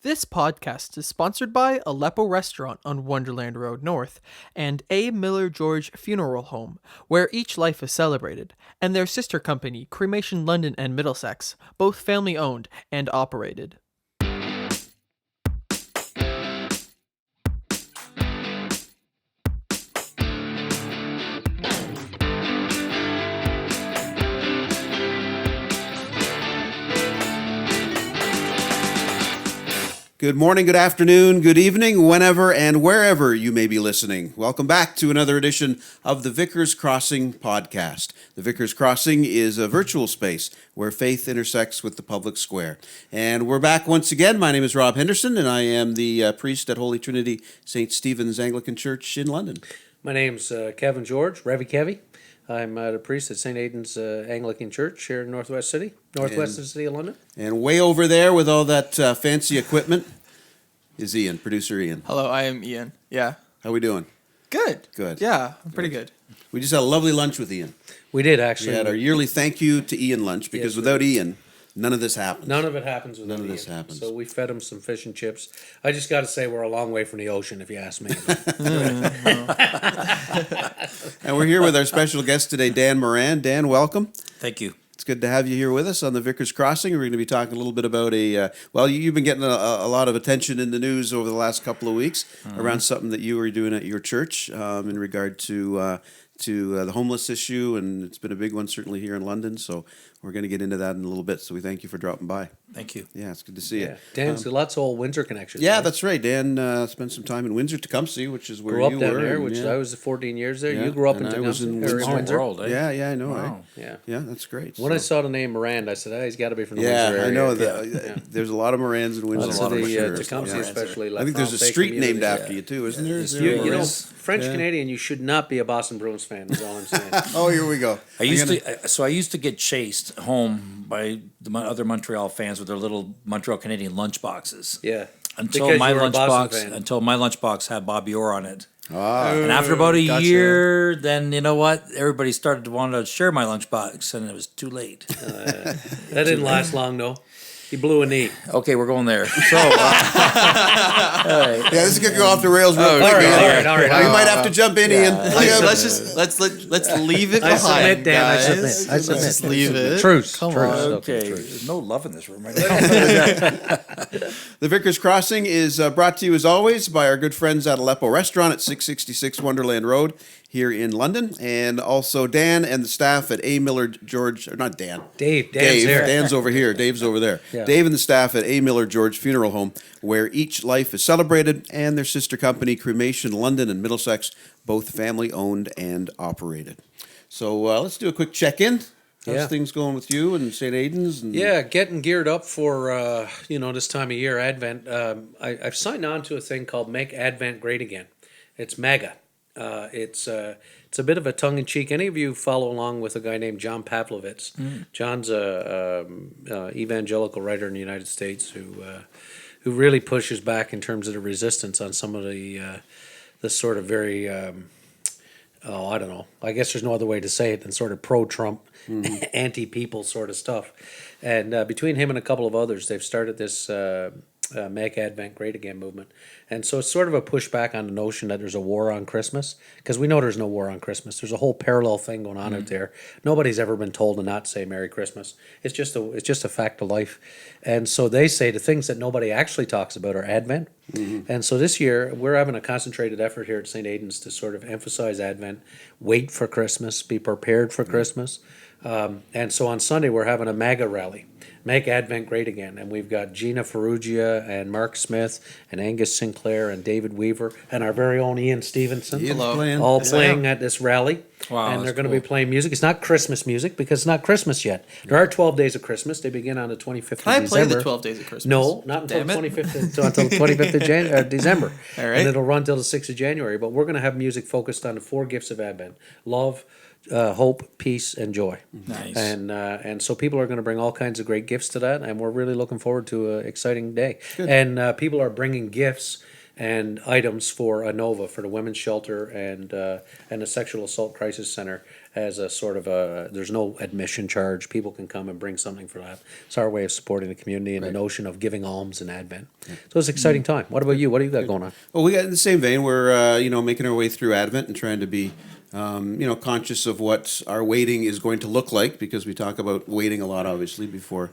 This podcast is sponsored by Aleppo Restaurant on Wonderland Road North and A. Miller George Funeral Home, where each life is celebrated, and their sister company, Cremation London and Middlesex, both family-owned and operated. Good morning, good afternoon, good evening, whenever and wherever you may be listening. Welcome back to another edition of the Vickers Crossing podcast. The Vickers Crossing is a virtual space where faith intersects with the public square. And we're back once again. My name is Rob Henderson, and I am the priest at Holy Trinity St. Stephen's Anglican Church in London. My name's Kevin George, Revy Kevy. I'm the priest at St. Aidan's Anglican Church here in northwest of the city of London. And way over there with all that fancy equipment is Ian, producer Ian. Hello, I am Ian. Yeah. How we doing? Good. Good. Yeah, I'm pretty good. We just had a lovely lunch with Ian. We did, actually. We had our yearly thank you to Ian lunch because without Ian, none of this happens. None of it happens without Ian. So we fed him some fish and chips. I just got to say we're a long way from the ocean, if you ask me. And we're here with our special guest today, Dan Morand. Dan, welcome. Thank you. It's good to have you here with us on the Vickers Crossing. We're going to be talking a little bit about you've been getting a lot of attention in the news over the last couple of weeks around something that you were doing at your church in regard to the homeless issue, and it's been a big one certainly here in London, so we're going to get into that in a little bit, so we thank you for dropping by. Thank you. Yeah, it's good to see you. Dan's got lots of old Windsor connections. Yeah, right? that's right. Dan spent some time in Windsor Tecumseh, which is where grew up you down were. there, and, I was 14 years there. Yeah, You grew up in and I was Tecumseh, in or Windsor. Windsor. World, eh? Yeah, I know. Wow. Yeah, that's great. When I saw the name Morand, I said, he's got to be from the Yeah, Windsor area. I know. There's a lot of Morands in Windsor. Lots of the sure. Tecumseh, especially. I think there's a street named after you too, isn't there? Is there a Morand? French Canadian, you should not be a Boston Bruins fan. Is all I'm saying. Oh, here we go. I used to get chased home by the other Montreal fans with their little Montreal Canadian lunch boxes. Yeah. Until Because my you were a Boston lunchbox had Bobby Orr on it. Ah, And after about a gotcha. year, then you know what? Everybody started to want to share my lunchbox, and it was too late. That didn't last long, though. He blew a knee. Okay, we're going there. So, yeah, this is gonna go off the rails real quick. All Ian. right. You might have to jump in, Ian. Let's leave it I behind, submit, Dan. I guys. submit. Let's just leave it. Truce. Come Truce. on. okay, there's no love in this room right now. The Vickers Crossing is brought to you as always by our good friends at Aleppo Restaurant at 666 Wonderland Road here in London, and also Dan and the staff at A. Miller George, or not Dan. Dan's there. Dan's over here. Dave's over there. Yeah. Dave and the staff at A. Miller George Funeral Home, where each life is celebrated, and their sister company, Cremation London and Middlesex, both family-owned and operated. So let's do a quick check-in. How's things going with you and St. Aidan's? And Yeah, getting geared up for this time of year, Advent. I've signed on to a thing called Make Advent Great Again. It's MAGA. It's a bit of a tongue-in-cheek. Any of you follow along with a guy named John Pavlovitz? John's a evangelical writer in the United States who really pushes back in terms of the resistance on some of the sort of very I don't know. I guess there's no other way to say it than sort of pro-Trump, anti-people sort of stuff. And between him and a couple of others, they've started this Make Advent Great Again movement. And so it's sort of a pushback on the notion that there's a war on Christmas, because we know there's no war on Christmas. There's a whole parallel thing going on out there. Nobody's ever been told to not say Merry Christmas. It's just a fact of life. And so they say the things that nobody actually talks about are Advent. And so this year, we're having a concentrated effort here at St. Aidan's to sort of emphasize Advent, wait for Christmas, be prepared for Christmas. And so on Sunday, we're having a MAGA rally, Make Advent Great Again. And we've got Gina Ferrugia and Mark Smith and Angus Sinclair and David Weaver and our very own Ian Stevenson. All playing at this rally. Wow, and they're that's going to be playing music. It's not Christmas music because it's not Christmas yet. There are 12 days of Christmas. They begin on the 25th of December. Can I play the 12 days of Christmas? No, not until the 25th of December. All right. And it'll run till the 6th of January. But we're going to have music focused on the 4 gifts of Advent: love, hope, peace, and joy. Nice. And so people are going to bring all kinds of great gifts to that, and we're really looking forward to an exciting day. Good. And people are bringing gifts and items for ANOVA, for the Women's Shelter and the Sexual Assault Crisis Center. as a sort of there's no admission charge. People can come and bring something for that. It's our way of supporting the community and the notion of giving alms in Advent. So it's an exciting time. What about you? What do you got going on? Well, we got in the same vein. We're making our way through Advent and trying to be conscious of what our waiting is going to look like, because we talk about waiting a lot, obviously, before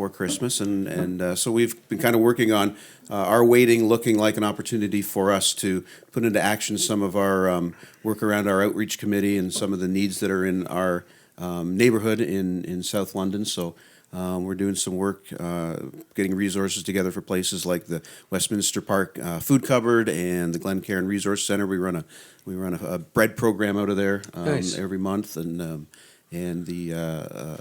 Christmas, and so we've been kind of working on our waiting looking like an opportunity for us to put into action some of our work around our outreach committee and some of the needs that are in our neighborhood in South London. So we're doing some work getting resources together for places like the Westminster Park Food Cupboard and the Glencairn Resource Center. We run a bread program out of there Nice. every month, and the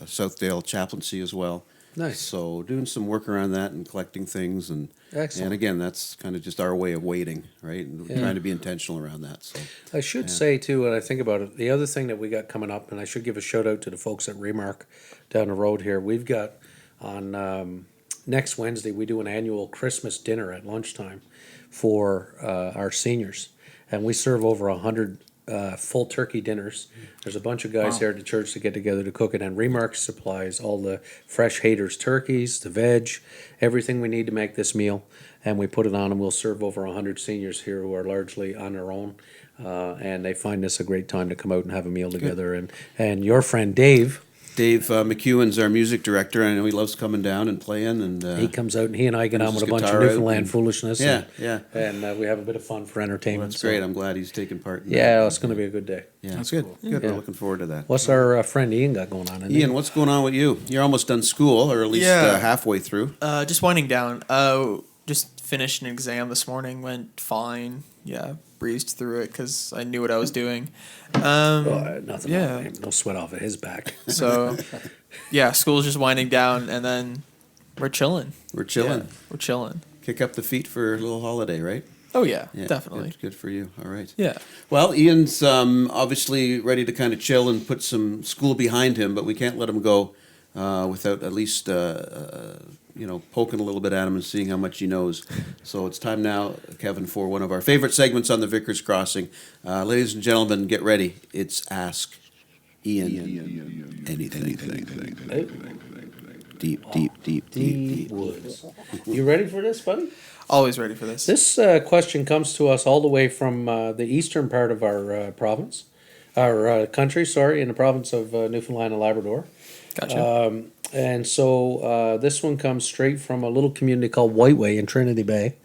Southdale Chaplaincy as well. Nice. So doing some work around that and collecting things, and Excellent. again, that's kind of just our way of waiting, right? And trying to be intentional around that. So I should say too, when I think about it, the other thing that we got coming up, and I should give a shout out to the folks at Remark down the road here. We've got on next Wednesday, we do an annual Christmas dinner at lunchtime for our seniors, and we serve over 100 full turkey dinners. There's a bunch of guys here at the church that get together to cook it, and Remark supplies all the fresh haters turkeys, the veg, everything we need to make this meal, and we put it on, and we'll serve over 100 seniors here who are largely on their own, and they find this a great time to come out and have a meal together. And your friend Dave McEwen's our music director. I know he loves coming down and playing, and he comes out and he and I get on brings with a his bunch of guitar out Newfoundland and- foolishness. Yeah, yeah. And we have a bit of fun for entertainment. That's so- great. I'm glad he's taking part in that. Yeah, it's going to be a good day. Yeah, that's good. Good. Yeah. We're looking forward to that. What's our friend Ian got going on? Ian, what's going on with you? You're almost done school, or at least Yeah. halfway through. Just winding down. Just finished an exam this morning. Went fine. Yeah, breezed through it because I knew what I was doing. Nothing. yeah. No sweat off of his back. So, yeah, school's just winding down, and then we're chilling. We're chilling. Yeah, we're chilling. Kick up the feet for a little holiday, right? Oh yeah, Yeah, definitely. Good for you. All right. Yeah. Well, Ian's obviously ready to kind of chill and put some school behind him, but we can't let him go without at least poking a little bit at him and seeing how much he knows. So it's time now, Kevin, for one of our favorite segments on the Vickers Crossing. Ladies and gentlemen, get ready. It's Ask Ian anything. Deep. Woods. You ready for this, buddy? Always ready for this. This question comes to us all the way from the eastern part of our province, our country, in the province of Newfoundland and Labrador. Gotcha. And so this one comes straight from a little community called Whiteway in Trinity Bay,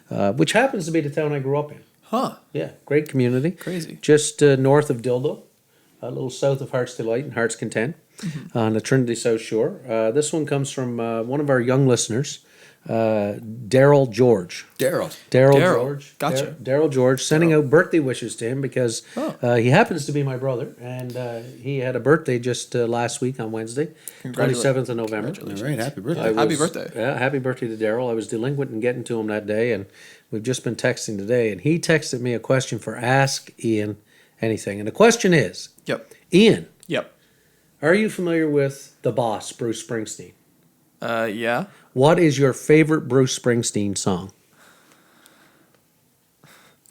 which happens to be the town I grew up in. Huh. Yeah, great community. Crazy. Just north of Dildo, a little south of Heart's Delight and Heart's Content on the Trinity South Shore. This one comes from one of our young listeners, Daryl George. Daryl. Daryl Daryl. George. Gotcha. Daryl George sending out birthday wishes to him because Oh. he happens to be my brother, and he had a birthday just last week on Wednesday, 27th of November. All right. Happy birthday. Happy birthday. Yeah, happy birthday to Daryl. I was delinquent in getting to him that day, and we've just been texting today, and he texted me a question for Ask Ian Anything. And the question is, Yep. Ian, Yep. are you familiar with the boss, Bruce Springsteen? Yeah. What is your favorite Bruce Springsteen song?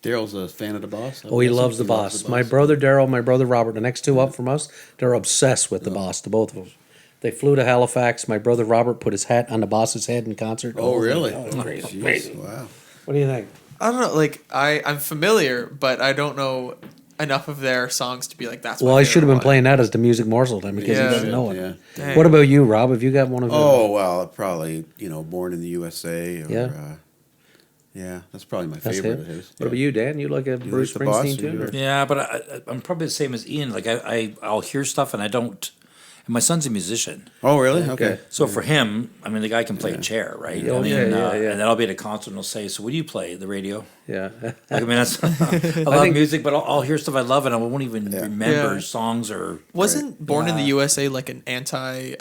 Daryl's a fan of the boss. Oh, he loves the boss. My brother Daryl, my brother Robert, the next two up from us, they're obsessed with the boss, the both of them. They flew to Halifax. My brother Robert put his hat on the boss's head in concert. Oh, really? it was crazy. Jeez, Crazy. wow. What do you think? I don't know. Like I'm familiar, but I don't know enough of their songs to be like that's. Well, my I should have been favorite playing that as the music morsel then because Yeah. he doesn't know it. Yeah. Dang. What about you, Rob? Have you got one of them? Oh, well, probably, Born in the USA. Or, Yeah. yeah, that's probably my That's favorite it. of his. What about you, Dan? You like a Bruce the boss, Springsteen or tune? you- or- Yeah, but I'm probably the same as Ian. Like I'll hear stuff and I don't. And my son's a musician, Oh, really? Okay. so for him, I mean, the guy can play a chair, right? Oh, I mean, yeah. And then I'll be at a concert and he'll say, "So what do you play? The radio?" Yeah. Like, I mean, that's I love music, but I'll hear stuff I love and I won't even remember Yeah. songs or. Wasn't Born in the USA like an anti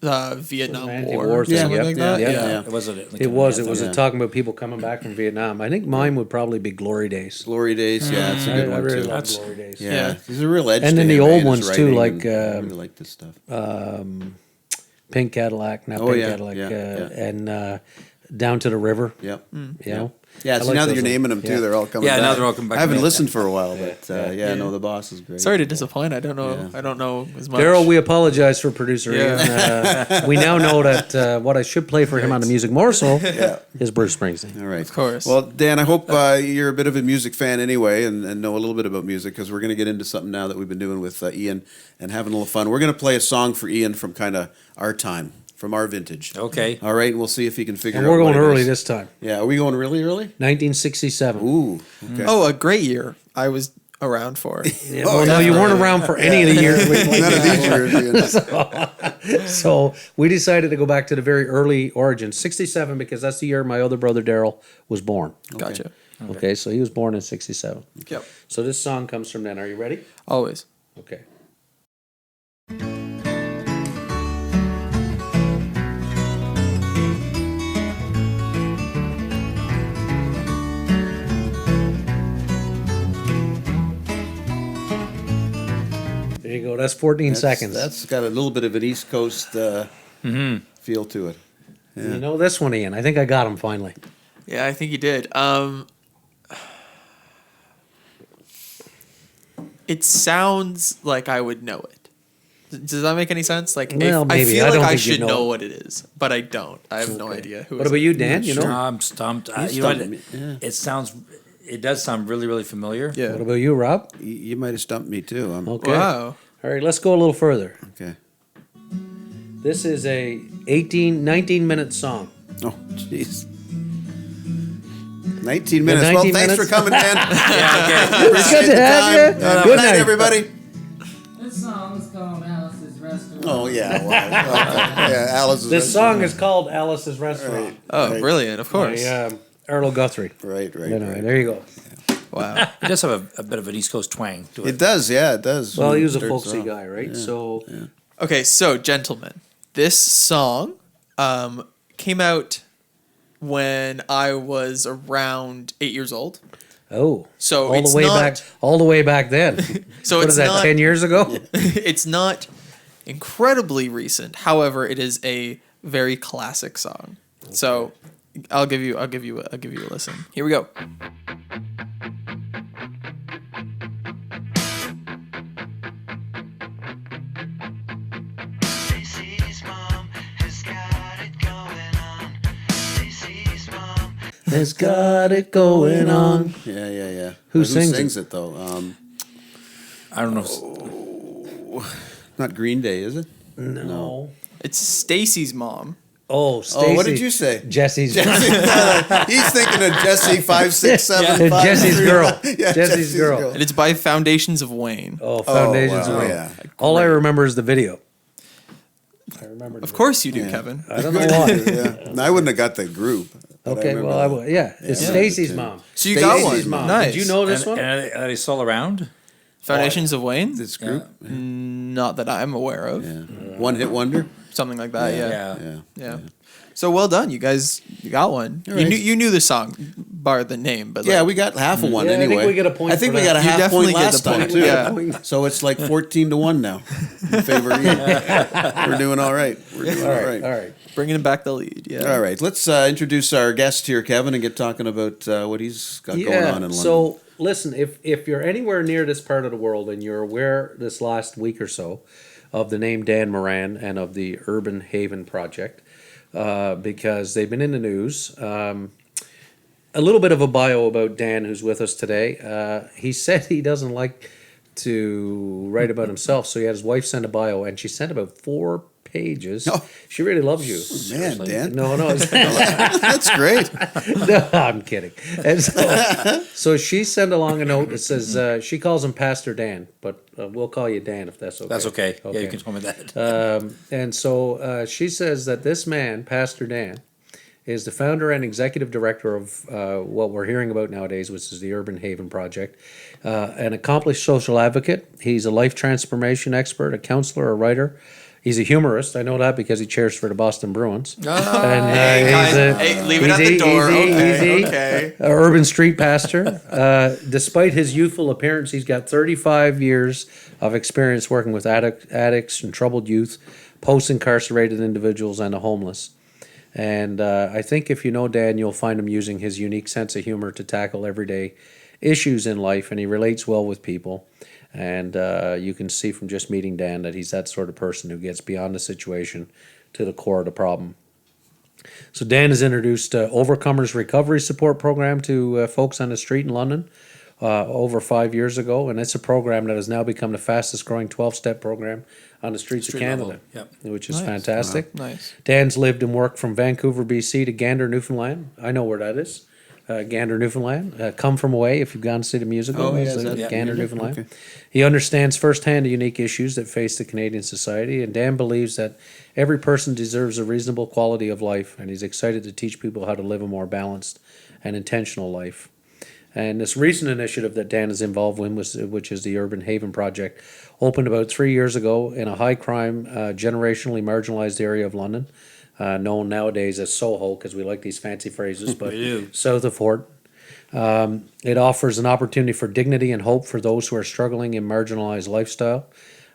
Vietnam Anti-war War? thing, something yep. like that? Yeah. Yeah. It wasn't. Like It was. It anthem. was Yeah. a talking about people coming back from Vietnam. I think mine would probably be Glory Days. Glory Days. Yeah, that's a good I one, really too. love That's- Glory Days. Yeah. Yeah. He's a real edge And to then the him, old right? His ones, too, writing, like, and I really like this stuff. Pink Cadillac, not Oh, Pink yeah, Cadillac, yeah, yeah. and Down to the River. Yep. You know? Yeah, I so like now that those you're ones. naming them too, Yeah. they're all coming Yeah, back. now they're all coming back I haven't to me. listened for a while, but no, the boss is great. Sorry to disappoint. I don't know. Yeah. I don't know as much. Daryl, we apologize for producer Yeah. Ian. We now know that what I should play for him on the music more so is Bruce Springsteen. All right. Of course. Well, Dan, I hope you're a bit of a music fan anyway and know a little bit about music because we're going to get into something now that we've been doing with Ian and having a little fun. We're going to play a song for Ian from kind of our time, from our vintage. Okay. All right, we'll see if he can figure And out we're going what it early is. this time. Yeah, are we going really early? 1967. Ooh, okay. Oh, a great year. I was around for. Yeah, well, no, you weren't around for any of the years. we played None of these before. years, Ian. So we decided to go back to the very early origins, 67, because that's the year my other brother Daryl was born. Gotcha. Okay, so he was born in 67. Yep. So this song comes from then. Are you ready? Always. Okay. There you go. That's 14 seconds. That's got a little bit of an East Coast feel to it. You know this one, Ian. I think I got him finally. Yeah, I think you did. It sounds like I would know it. Does that make any sense? Like, Well, I maybe. feel I like don't I think you'd should know know it. what it is, but I don't. I have no idea who. What about you, Dan? You know? I'm stumped. You know what? It sounds. It does sound really, really familiar. Yeah. What about you, Rob? You might have stumped me too. Okay. Wow. All right, let's go a little further. Okay. This is a 19-minute song. Oh, jeez. 19 minutes. 19 Well, thanks minutes? for coming, Dan. It's good to have you. Good Good night, night. everybody. This song's called Alice's Restaurant. Oh, yeah. Well, okay. Yeah, Alice is This song is called Alice's Restaurant Oh, Right. brilliant! Of course. by Earl Guthrie. Right. Anyway, there you go. Wow. It does have a bit of an East Coast twang to It it. does, yeah, it does. Well, he was a Starts folksy off. guy, right? So Okay, so gentlemen, this song came out when I was around 8 years old. Oh, So all it's the way not- back, all the way back then. So What it's is that? not 10 years ago? it's not incredibly recent. However, it is a very classic song. So I'll give you a listen. Here we go. Stacy's mom has got it going on. Stacy's mom. It's got it going on. Yeah. Who But sings it though? I don't know. Not Green Day, is it? No. It's Stacy's mom. Oh, Stacy. Oh, what did you say? Jesse's He's thinking of Jesse 567. Jesse's girl. Yeah, Jesse's girl. And it's by Foundations of Wayne. Oh, Foundations wow, Way. yeah. All I remember is the video. I remember. Of course you do, Kevin. I don't know why. Yeah. I wouldn't have got the group. but I Okay, remember well, that. I will. Yeah, it's Stacy's mom. So you got Stacy's one. mom. Nice. Did you know this And, one? and are they still around? Foundations of Wayne? This group. Not that I'm aware of. Yeah. One hit wonder. Something like that, yeah. Yeah. Yeah. So well done, you guys. You got one. right. You knew the song, bar the name, but Yeah, like, we got half of one Yeah, I think anyway. we get a point I think for we that. got a You half definitely point get last the time point, too. yeah. So it's like 14-1 now in favor of Ian. We're doing all right. We're doing all right. All right. bringing back the lead. Yeah. All right, let's introduce our guest here, Kevin, and get talking about what he's got going on in London. So listen, if you're anywhere near this part of the world and you're aware this last week or so of the name Dan Morand and of the Urban Haven Project, because they've been in the news. A little bit of a bio about Dan, who's with us today. He said he doesn't like to write about himself, so he had his wife send a bio, and she sent about 4 pages. Oh. She really loves you. Man, Dan, No, that's great. no, I'm kidding. And so she sent along a note that says she calls him Pastor Dan, but we'll call you Dan if that's okay. That's okay. Yeah, you can tell me that. And so she says that this man, Pastor Dan, is the founder and executive director of what we're hearing about nowadays, which is the Urban Haven Project. An accomplished social advocate. He's a life transformation expert, a counselor, a writer. He's a humorist. I know that because he cheers for the Boston Bruins. Hey, guys, hey, leave it at the door. Okay. A urban street pastor. Despite his youthful appearance, he's got 35 years of experience working with addicts and troubled youth, post-incarcerated individuals, and the homeless. And I think if you know Dan, you'll find him using his unique sense of humor to tackle everyday issues in life, and he relates well with people. And you can see from just meeting Dan that he's that sort of person who gets beyond the situation to the core of the problem. So Dan has introduced Overcomers Recovery Support Program to folks on the street in London over 5 years ago, and it's a program that has now become the fastest growing 12-step program on the streets of Street Canada, level, yep. which is Nice. fantastic. Nice. Dan's lived and worked from Vancouver BC to Gander, Newfoundland. I know where that is. Gander, Newfoundland. Come From Away, if you've gone to see the musical. Oh, yeah, it's is that Gander, music? Newfoundland. Okay. He understands firsthand the unique issues that face the Canadian society, and Dan believes that every person deserves a reasonable quality of life, and he's excited to teach people how to live a more balanced and intentional life. And this recent initiative that Dan is involved in, which is the Urban Haven Project, opened about 3 years ago in a high-crime, generationally marginalized area of London, known nowadays as Soho, because we like these fancy phrases, but south of Fort. It offers an opportunity for dignity and hope for those who are struggling in marginalized lifestyle.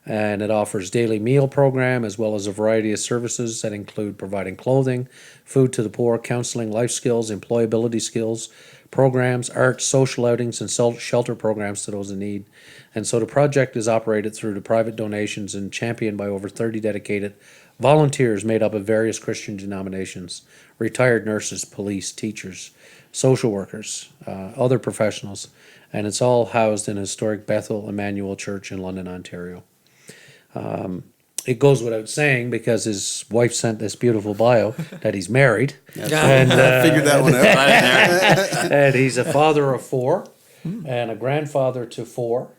And it offers daily meal program as well as a variety of services that include providing clothing, food to the poor, counseling, life skills, employability skills, programs, arts, social outings, and shelter programs to those in need. And so the project is operated through the private donations and championed by over 30 dedicated volunteers made up of various Christian denominations, retired nurses, police, teachers, social workers, other professionals, and it's all housed in historic Bethel Emmanuel Church in London, Ontario. It goes without saying, because his wife sent this beautiful bio, that he's married. And figured that one out. And he's a father of four and a grandfather to four.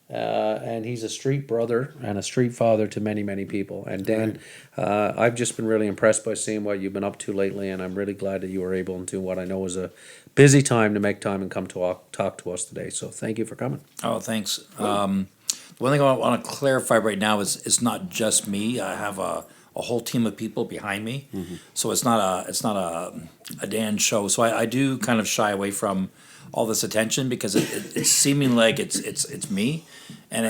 And he's a street brother and a street father to many, many people. And Dan, I've just been really impressed by seeing what you've been up to lately, and I'm really glad that you were able to, what I know is a busy time, to make time and come to talk to us today. So thank you for coming. Oh, thanks. One thing I want to clarify right now is it's not just me. I have a whole team of people behind me, so it's not a Dan show. So I do kind of shy away from all this attention because it's seeming like it's me, and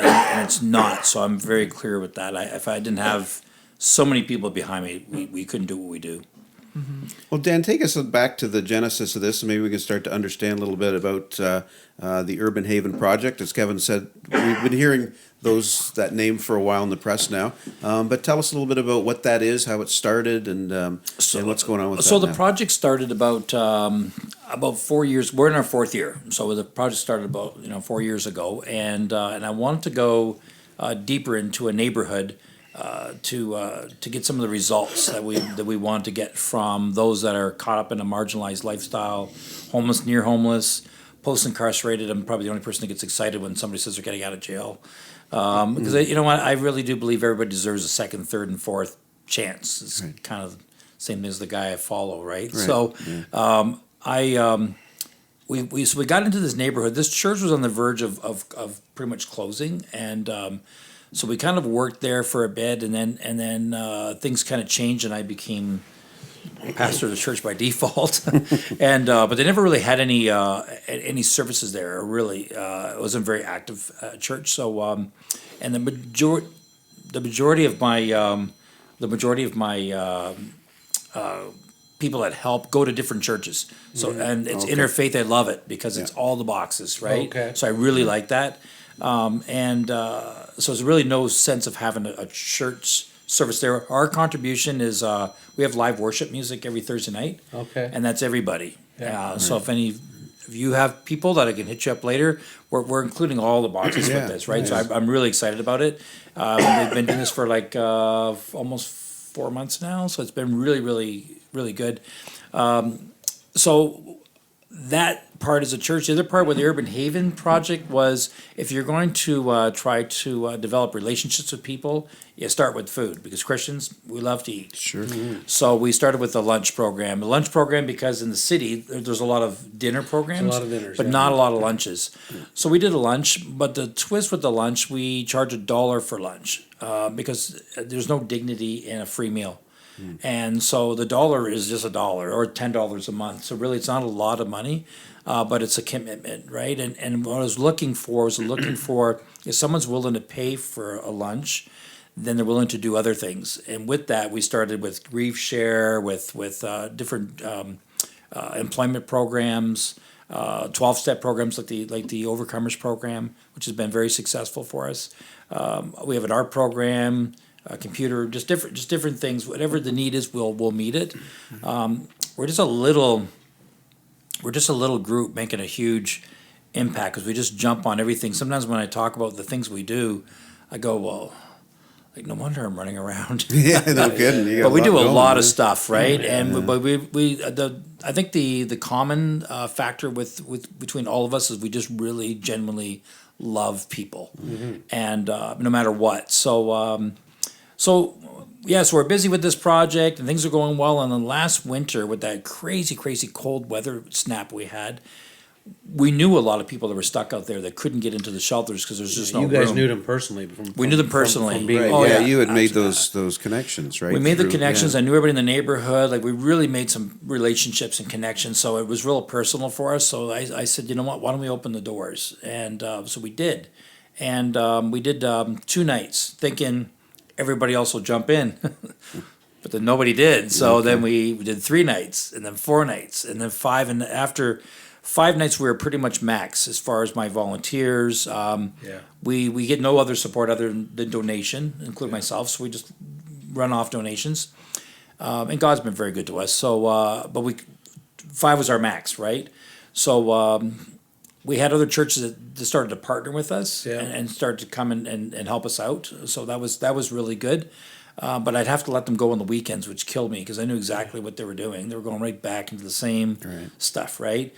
it's not. So I'm very clear with that. If I didn't have so many people behind me, we couldn't do what we do. Well, Dan, take us back to the genesis of this, and maybe we can start to understand a little bit about the Urban Haven Project. As Kevin said, we've been hearing that name for a while in the press now. But tell us a little bit about what that is, how it started, and what's going on with that. So the now. project started about 4 years. We're in our fourth year, so the project started about 4 years ago, and I wanted to go deeper into a neighborhood. To get some of the results that we want to get from those that are caught up in a marginalized lifestyle, homeless, near homeless, post-incarcerated. I'm probably the only person that gets excited when somebody says they're getting out of jail. Because you know what, I really do believe everybody deserves a second, third, and fourth chance. It's kind of the same thing as the guy I follow, right? So we got into this neighborhood. This church was on the verge of pretty much closing, and so we kind of worked there for a bit, and then things kind of changed, and I became pastor of the church by default. And but they never really had any services there. Really, it wasn't a very active church. So and the majority of my people that help go to different churches. So and it's interfaith. I love it because it's all the boxes, right? Okay. So I really like that. So there's really no sense of having a church service there. Our contribution is we have live worship music every Thursday night. Okay. And that's everybody. So if you have people that I can hit you up later, we're including all the boxes with this, right? So I'm really excited about it. We've been doing this for like almost 4 months now, so it's been really, really, really good. So that part is a church. The other part with the Urban Haven Project was if you're going to try to develop relationships with people, you start with food, because Christians, we love to eat. Sure. So we started with the lunch program. The lunch program, because in the city, there's a lot of dinner programs, lot of dinners, but not a lot of lunches. So we did a lunch, but the twist with the lunch, we charge $1 for lunch because there's no dignity in a free meal. And so the $1 is just $1 or $10 a month. So really, it's not a lot of money, but it's a commitment, right? And what I was looking for if someone's willing to pay for a lunch, then they're willing to do other things. And with that, we started with Grief Share, with different employment programs, 12-step programs like the Overcomers program, which has been very successful for us. We have an art program, a computer, just different things. Whatever the need is, we'll meet it. We're just a little group making a huge impact because we just jump on everything. Sometimes when I talk about the things we do, I go, well, like, no wonder I'm running around. Yeah, no kidding. You got But we do a going, lot man. of stuff, right? I think the common factor with between all of us is we just really genuinely love people, and no matter what. So we're busy with this project, and things are going well. And then last winter, with that crazy cold weather snap we had, we knew a lot of people that were stuck out there that couldn't get into the shelters because there's just no room. You guys knew them personally. We knew them personally. From being Right, Oh, yeah, yeah, you had made absolutely. those connections, right? We made the through- connections. yeah. I knew everybody in the neighborhood. Like, we really made some relationships and connections. So it was real personal for us. So I said, you know what? Why don't we open the doors? And so we did. And we did 2 nights, thinking everybody else will jump in. But then nobody did. So then we did 3 nights, and then 4 nights, and then 5. And after 5 nights, we were pretty much max as far as my volunteers. We get no other support other than donation, including myself. So we just run off donations, and God's been very good to us. So, but 5 was our max, right? So we had other churches that started to partner with us and started to come and help us out. So that was really good. But I'd have to let them go on the weekends, which killed me because I knew exactly what they were doing. They were going right back into the same stuff, right?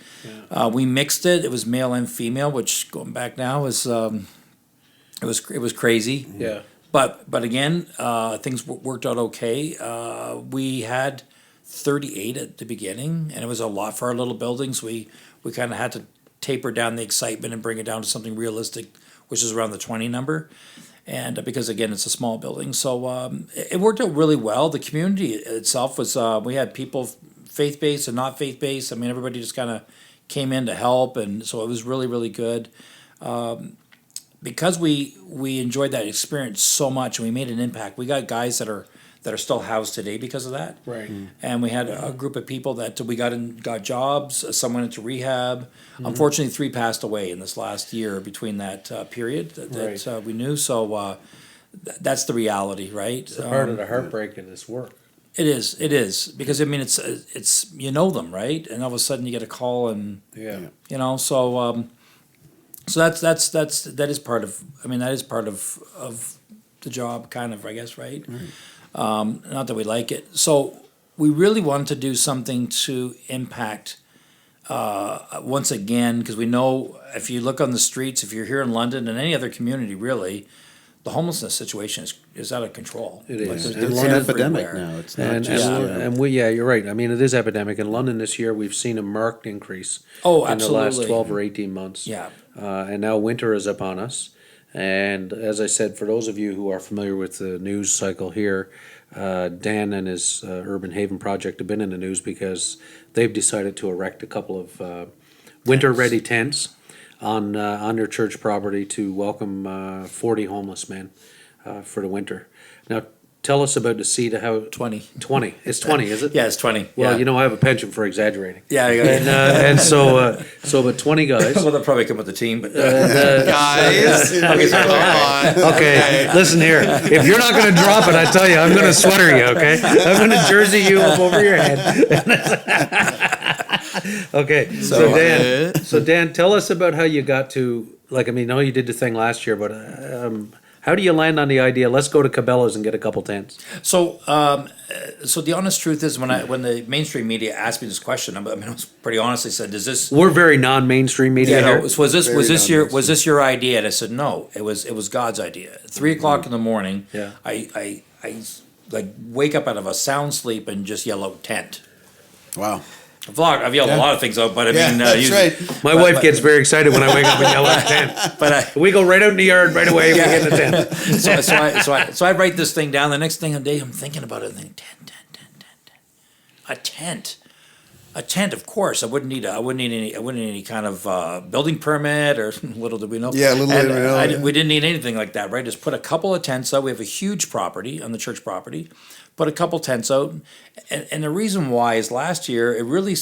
We mixed it. It was male and female, which going back now is it was crazy. Yeah. But again, things worked out okay. We had 38 at the beginning, and it was a lot for our little buildings. We kind of had to taper down the excitement and bring it down to something realistic, which is around the 20 number. And because, again, it's a small building. So it worked out really well. The community itself was, we had people faith-based and not faith-based. I mean, everybody just kind of came in to help. And so it was really, really good. Because we enjoyed that experience so much and we made an impact, we got guys that are still housed today because of that. Right. And we had a group of people that we got jobs. Some went into rehab. Unfortunately, 3 passed away in this last year between that period that we knew. So that's the reality, right? Part of the heartbreak of this work. It is because I mean it's you know them, right? And all of a sudden you get a call and so that is part of, I mean, that is part of the job, kind of, I guess, right? Not that we like it. So we really wanted to do something to impact, once again, because we know if you look on the streets, if you're here in London and any other community, really, the homelessness situation is out of control. It is. Like, And It's London- an epidemic everywhere. now. It's not And, just. you're right. I mean, it is epidemic. In London this year, we've seen a marked increase Oh, in the last absolutely. 12 or 18 months. Yeah. And now winter is upon us. And as I said, for those of you who are familiar with the news cycle here, Dan and his Urban Haven project have been in the news because they've decided to erect a couple of winter-ready tents on their church property to welcome 40 homeless men for the winter. Now, tell us about the seed of how 20. 20. It's 20, is it? Yeah, it's 20. Well, yeah. you know, I have a penchant for exaggerating. Yeah, And so but 20 guys. well, they'll probably come with the team, but Guys, come on. Okay, listen here. If you're not going to drop it, I tell you, I'm going to sweater you. Okay, I'm going to jersey you up over your head. Okay, so Dan, tell us about how you got to, like, I mean, I know you did the thing last year, but how do you land on the idea? Let's go to Cabela's and get a couple tents. So, so the honest truth is, when the mainstream media asked me this question, I mean, I was pretty honestly said, "Does this?" We're very non-mainstream media here. Was this your idea? And I said, "No, it was God's idea." At 3:00 in the morning, Yeah. I like wake up out of a sound sleep and just yell out tent. Wow. I've yelled a lot of things out, but I mean, that's usually- right. My wife gets very excited when I wake up and yell at a tent. But We go right out in the yard right away. We get in the tent. so I write this thing down. The next thing of the day, I'm thinking about it. And thinking, tent. A A tent, of course. I wouldn't need any kind of building permit or little did we know. Yeah, little did we know, yeah. We didn't need anything like that, right? Just put a couple of tents out. We have a huge property on the church property. Put a couple tents out, and the reason why is last year it really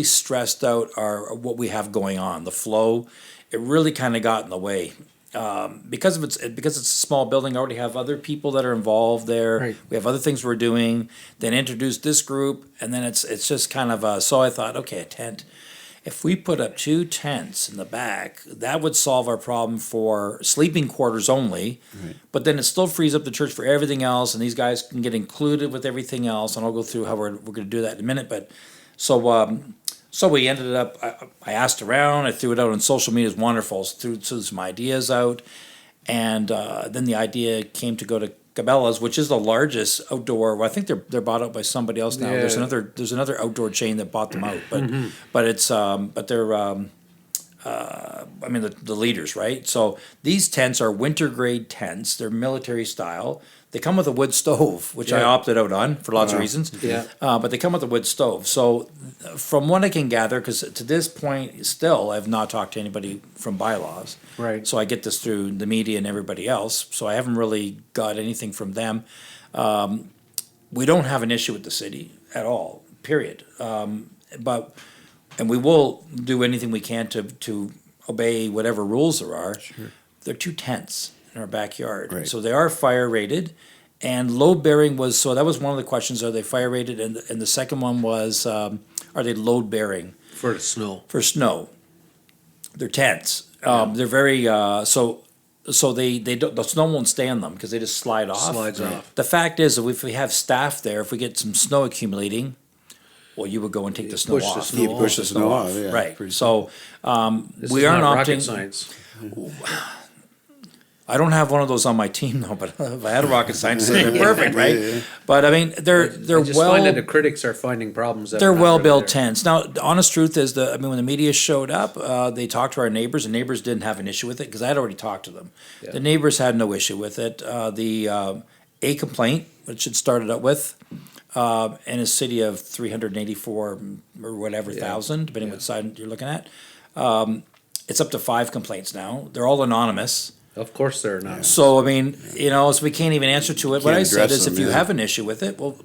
stressed out what we have going on, the flow. It really kind of got in the way. Because it's a small building, I already have other people that are involved there. Right. We have other things we're doing. Then introduced this group, and then it's just kind of so I thought, okay, a tent. If we put up 2 tents in the back, that would solve our problem for sleeping quarters only. Right. But then it still frees up the church for everything else, and these guys can get included with everything else. And I'll go through how we're going to do that in a minute. But so we ended up. I asked around. I threw it out on social media. It's wonderful. Threw some ideas out, and then the idea came to go to Cabela's, which is the largest outdoor. Well, I think they're bought out by somebody else now. Yeah. There's another outdoor chain that bought them out, but they're I mean the leaders, right? So these tents are winter grade tents. They're military style. They come with a wood stove, which I Yeah. opted out on for lots of reasons. Yeah. But they come with a wood stove. So from what I can gather, because to this point still I've not talked to anybody from bylaws. Right. So I get this through the media and everybody else. So I haven't really got anything from them. We don't have an issue with the city at all, period. And we will do anything we can to obey whatever rules there are. Sure. There are 2 tents in our backyard. Right. So they are fire rated. And load bearing so that was one of the questions, are they fire rated? And the second one was, are they load bearing? For the snow. For snow. They're tents. They're very, so they don't, the snow won't stay on them because they just slide off. Slides off. The fact is, if we have staff there, if we get some snow accumulating, well, you would go and take the snow push the off. snow off. Push the snow off, yeah. Right. Pretty So This we is aren't not rocket opting. science. I don't have one of those on my team though, but if I had a rocket scientist, they're perfect, right? Yeah. But I mean, they're I just find that the critics are finding problems. That they're are not well really built there. tents. Now, the honest truth is when the media showed up, they talked to our neighbors, and neighbors didn't have an issue with it because I had already talked to them. Yeah. The neighbors had no issue with it. A complaint, which it started out with, in a city of 384 or whatever thousand, depending what side you're looking at. It's up to 5 complaints now. They're all anonymous. Of course they're not. So, I mean, so we can't even answer to it. What Can't I said address is, if them, you yeah. have an issue with it, well,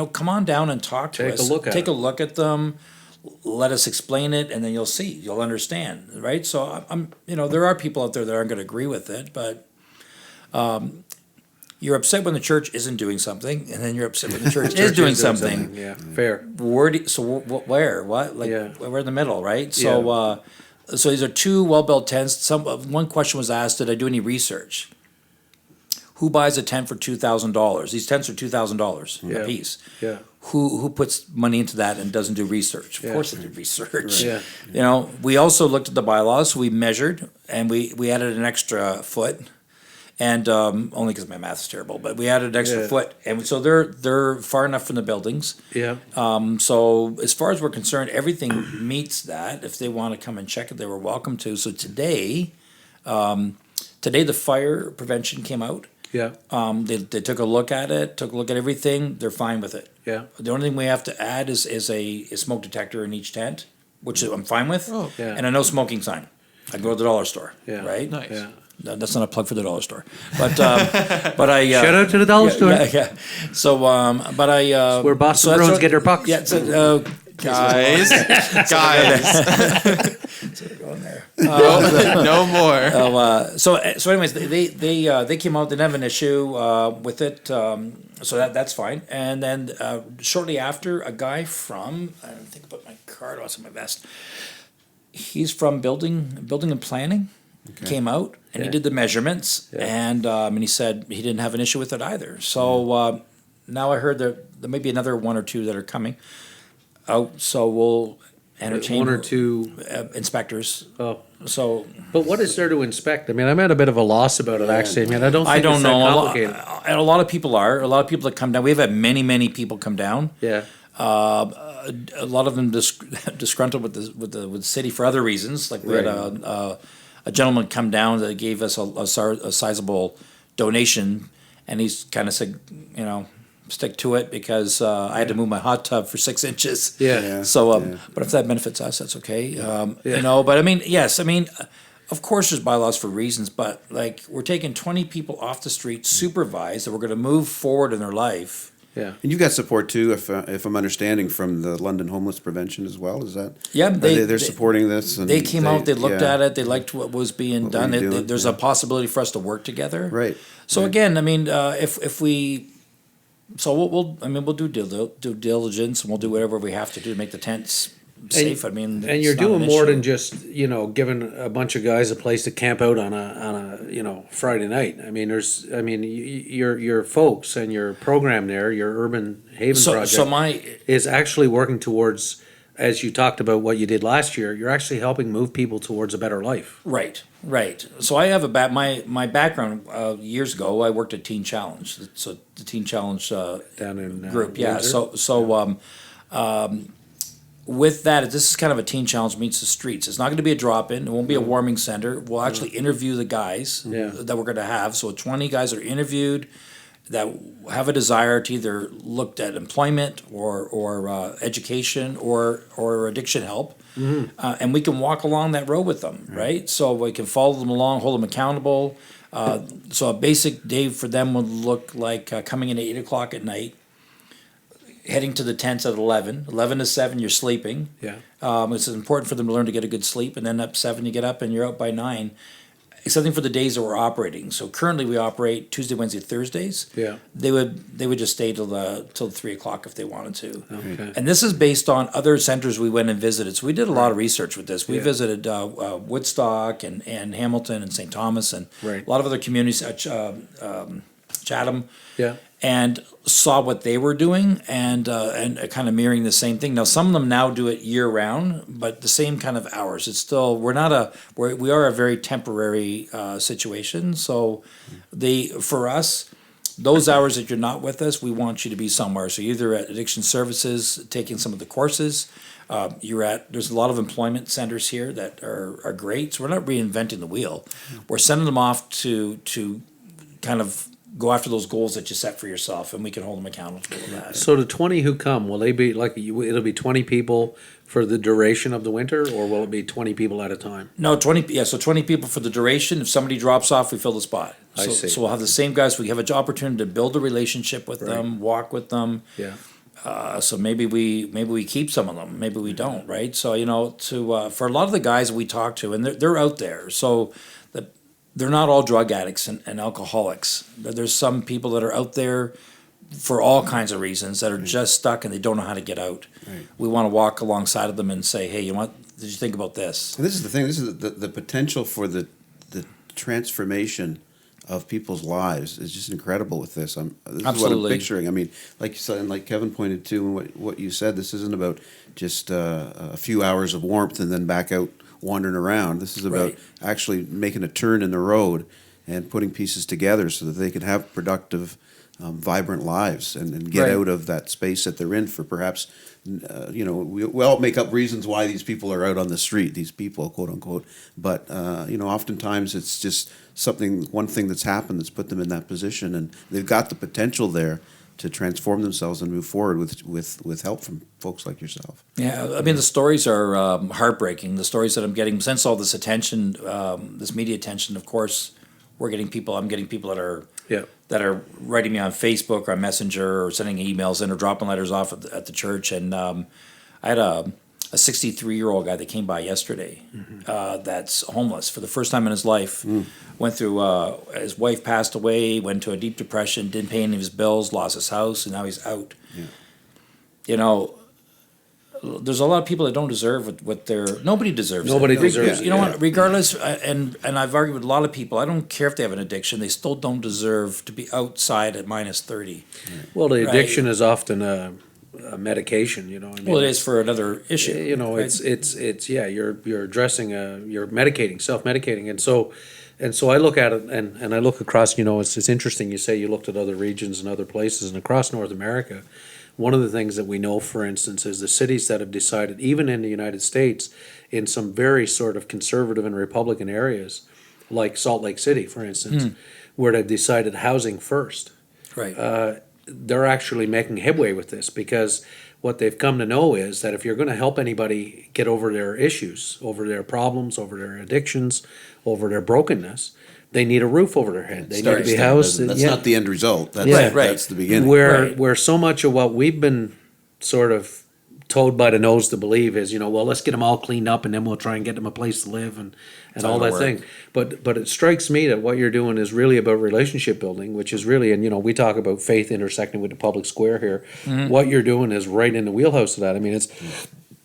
come on down and talk to Take us. a look at Take it. a look at them. Let us explain it, and then you'll see. You'll understand, right? So, I'm there are people out there that aren't going to agree with it, but you're upset when the church isn't doing something, and then you're upset when the church is doing something. Yeah, fair. Where? What? Like, Yeah. we're in the middle, right? So, so these are 2 well-built tents. One question was asked, did I do any research? Who buys a tent for $2,000? These tents are $2,000 Yeah. a piece. Yeah. Who puts money into that and doesn't do research? Of Yeah. course they do research. Yeah. We also looked at the bylaws, so we measured, and we added an extra foot. And only because my math is terrible, but we added an extra Yeah. foot, and so they're far enough from the buildings. Yeah. So as far as we're concerned, everything meets that. If they want to come and check it, they were welcome to. So today the fire prevention came out. Yeah. They took a look at it, took a look at everything. They're fine with it. Yeah. The only thing we have to add is a smoke detector in each tent, which I'm fine with. Oh, yeah. And a no smoking sign. I go to the dollar store. Yeah. Right. Nice. Yeah. No, that's not a plug for the dollar store, but I Shout out to the dollar store. Yeah. So, but I Where Boston that's Bruins what- get their pucks. Yeah. So, Guys, going there. no more. So anyways, they came out. They didn't have an issue with it. So that's fine. And then shortly after, a guy from I don't think about my card. What's in my vest? He's from building and planning. Came out and he Yeah. did the measurements, and he said he didn't have an issue with it either. So now I heard that there may be another 1 or 2 that are coming out. So we'll entertain 1 or 2. inspectors. Oh. So But what is there to inspect? I mean, I'm at a bit of a loss about it, actually. I mean, I don't think it's that complicated. And a lot of people are. A lot of people that come down. We've had many people come down. Yeah. A lot of them disgruntled with the city for other reasons. Like we had a gentleman come down that gave us a sizable donation, and he's kind of said, stick to it because I had to move my hot tub for 6 inches. Yeah. So, but if that benefits us, that's okay. You know, but I mean, yes, I mean, of course there's bylaws for reasons, but like we're taking 20 people off the street supervised that we're going to move forward in their life. Yeah. And you've got support too, if I'm understanding, from the London Homeless Prevention as well. Is that? Yeah, they're supporting this. And they came out, they looked yeah. at it, they liked what was being done. were you doing? There's a possibility for us to work together. Right. So right. again, I mean, if we, so we'll do due diligence and we'll do whatever we have to do to make the tents safe. I mean, And you're it's not doing an more issue. than just, you know, giving a bunch of guys a place to camp out on a you know, Friday night. I mean, your folks and your program there, your Urban Haven project, So my, is actually working towards, as you talked about what you did last year, you're actually helping move people towards a better life. right. So I have my background, years ago, I worked at Teen Challenge. So the Teen Challenge, Down in group, yeah. Windsor? With that, this is kind of a Teen Challenge meets the streets. It's not going to be a drop-in. It won't be a warming center. We'll actually interview the guys Yeah. that we're going to have. So 20 guys are interviewed that have a desire to either look at employment or education or addiction help. And we can walk along that road with them, right? So we can follow them along, hold them accountable. So a basic day for them would look like coming in at 8 o'clock at night, heading to the tents at 11 to 7 you're sleeping. Yeah. It's important for them to learn to get a good sleep, and then at 7 you get up and you're out by 9. Something for the days that we're operating. So currently we operate Tuesday, Wednesday, Thursdays. Yeah. They would just stay till 3 o'clock if they wanted to. Okay. And this is based on other centers we went and visited. So we did a lot of research with this. We Yeah. visited Woodstock and Hamilton and St. Thomas and Right. a lot of other communities, Chatham, Yeah. and saw what they were doing and kind of mirroring the same thing. Now some of them now do it year round, but the same kind of hours. It's still we are a very temporary situation. So for us, those hours that you're not with us, we want you to be somewhere. So you're either at Addiction Services taking some of the courses. There's a lot of employment centers here that are great. So we're not reinventing the wheel. We're sending them off to kind of go after those goals that you set for yourself, and we can hold them accountable for that. So the 20 who come, will they be like, it'll be 20 people for the duration of the winter, or will it be 20 people at a time? No, 20, yeah, so 20 people for the duration. If somebody drops off, we fill the spot. I see. So we'll have the same guys. We have an opportunity to build a relationship with them, walk with them. Yeah. So maybe we keep some of them, maybe we don't, right? So, you know, for a lot of the guys we talk to, and they're out there, so they're not all drug addicts and alcoholics. There's some people that are out there for all kinds of reasons that are just stuck and they don't know how to get out. Right. We want to walk alongside of them and say, hey, you know what, did you think about this? And this is the thing. This is the potential for the transformation of people's lives is just incredible with this. This is what I'm Absolutely. picturing. I mean, like you said, and like Kevin pointed to, and what you said, this isn't about just a few hours of warmth and then back out wandering around. This is about Right. actually making a turn in the road and putting pieces together so that they can have productive, vibrant lives and get Right. out of that space that they're in for perhaps, we all make up reasons why these people are out on the street, these people, quote unquote. But, oftentimes it's just one thing that's happened that's put them in that position, and they've got the potential there to transform themselves and move forward with help from folks like yourself. Yeah, I mean, the stories are heartbreaking. The stories that I'm getting, since all this attention, this media attention, of course, I'm getting people that are writing me on Facebook or on Messenger or sending emails in or dropping letters off at the church. And I had a 63-year-old guy that came by yesterday that's homeless for the first time in his life. Went through, his wife passed away, went to a deep depression, didn't pay any of his bills, lost his house, and now he's out. Yeah. You know, there's a lot of people that don't deserve what they're. Nobody deserves. Nobody it. deserves You know it, what? Regardless, and I've argued with a lot of people. I don't care if they have an addiction; they still don't deserve to be outside at minus 30. Well, the Right. addiction is often a medication, you know. I mean, Well, it is for another issue. You know, right? it's you're addressing you're medicating, self-medicating, and so I look at it and I look across. You know, it's interesting. You say you looked at other regions and other places, and across North America, one of the things that we know, for instance, is the cities that have decided, even in the United States, in some very sort of conservative and Republican areas, like Salt Lake City, for instance, where they've decided housing first. Right. they're actually making headway with this, because what they've come to know is that if you're going to help anybody get over their issues, over their problems, over their addictions, over their brokenness, they need a roof over their head. They need to be housed. That's yeah. not the end result. That's, Yeah. Right. that's the beginning. Where so much of what we've been sort of told by the nose to believe is, well, let's get them all cleaned up and then we'll try and get them a place to live and all not that gonna thing. But it strikes me that what you're doing is really about relationship building, which is really, and we talk about faith intersecting with the public square here. What you're doing is right in the wheelhouse of that. I mean,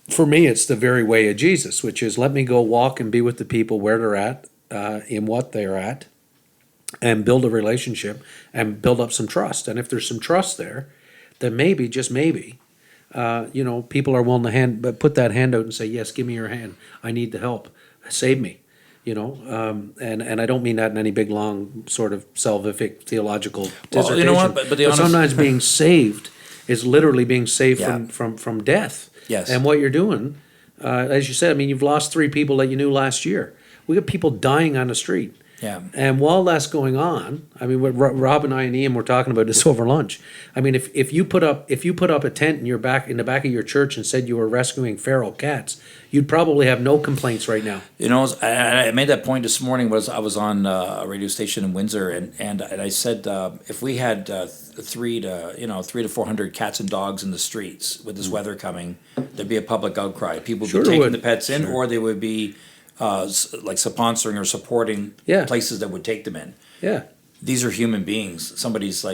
for me, it's the very way of Jesus, which is let me go walk and be with the people where they're at, in what they're at, and build a relationship and build up some trust. And if there's some trust there, then maybe, just maybe, people are willing to put that hand out and say, yes, give me your hand. I need the help. Save me. And I don't mean that in any big, long, sort of salvific theological dissertation. You know what? But the honest- sometimes being saved is literally being saved Yeah. from death. Yes. And what you're doing, as you said, I mean, you've lost 3 people that you knew last year. We got people dying on the street. Yeah. And while that's going on, I mean, what Rob and I and Ian were talking about this over lunch. I mean, if you put up a tent in the back of your church and said you were rescuing feral cats, you'd probably have no complaints right now. I made that point this morning. I was on a radio station in Windsor, and I said if we had 300 to 400 cats and dogs in the streets with this weather coming, there'd be a public outcry. People would Sure be there taking would. the pets in, or they would be like sponsoring or supporting Yeah. places that would take them in. Yeah. These are human beings. Somebody's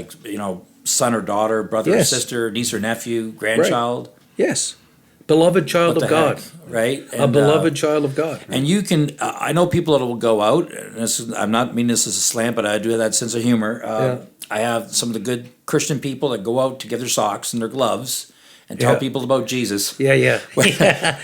son or daughter, brother or Yes. sister, niece or nephew, grandchild. Yes. Beloved child What of the God. heck, right? A beloved child of God. And you can, I know people that will go out, and I'm not meaning this as a slant, but I do have that sense of humor. Yeah. I have some of the good Christian people that go out to get their socks and their gloves and tell Yeah. people about Jesus. Yeah.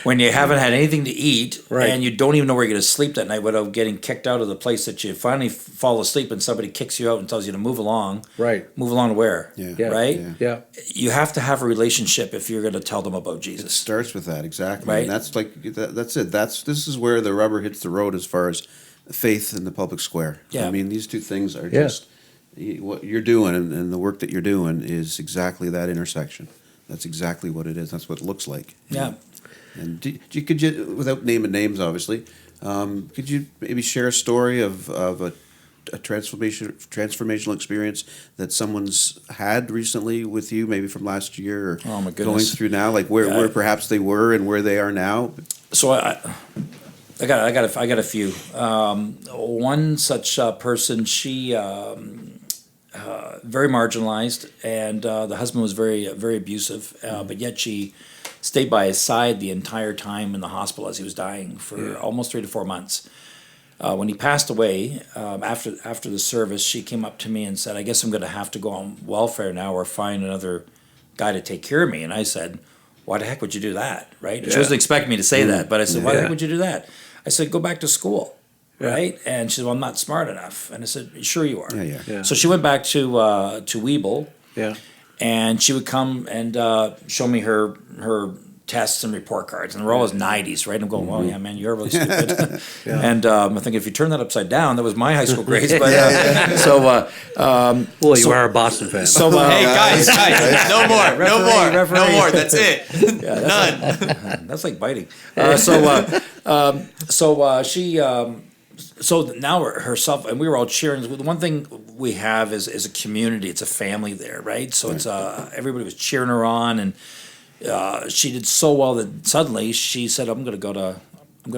When you haven't had anything to eat, Right. and you don't even know where you're going to sleep that night without getting kicked out of the place that you finally fall asleep and somebody kicks you out and tells you to move along. Right. Move along to where? Yeah. Right? Yeah. You have to have a relationship if you're going to tell them about Jesus. Starts with that, exactly. Right. And that's that's it. This is where the rubber hits the road as far as faith in the public square. Yeah. I mean, these two things are Yeah. just what you're doing, and the work that you're doing is exactly that intersection. That's exactly what it is. That's what it looks like. Yeah. And could you, without naming names, obviously, could you maybe share a story of a transformational experience that someone's had recently with you, maybe from last year, or Oh, my going goodness. through now, like where perhaps they were and where they are now? So I got a few. One such person, she very marginalized, and the husband was very abusive, but yet she stayed by his side the entire time in the hospital as he was dying for almost 3 to 4 months. When he passed away, after the service, she came up to me and said, "I guess I'm going to have to go on welfare now or find another guy to take care of me." And I said, "Why the heck would you do that?" Right? She wasn't expecting me to say that, but I said, "Why the heck would you do that?" I said, "Go back to school." Right? And she said, "Well, I'm not smart enough." And I said, "Sure you are." Yeah. So she went back to Weeble, Yeah. and she would come and show me her tests and report cards, and they're always 90s, right? And I'm going, "Well, yeah, man, you're really stupid." And I think if you turn that upside down, that was my high school grades. But Well, you are a Boston fan. so Hey guys, no more, referee. no more. That's it. None. That's like biting. So now herself, and we were all cheering. The one thing we have is a community. It's a family there, right? So it's everybody was cheering her on, and she did so well that suddenly she said, "I'm going to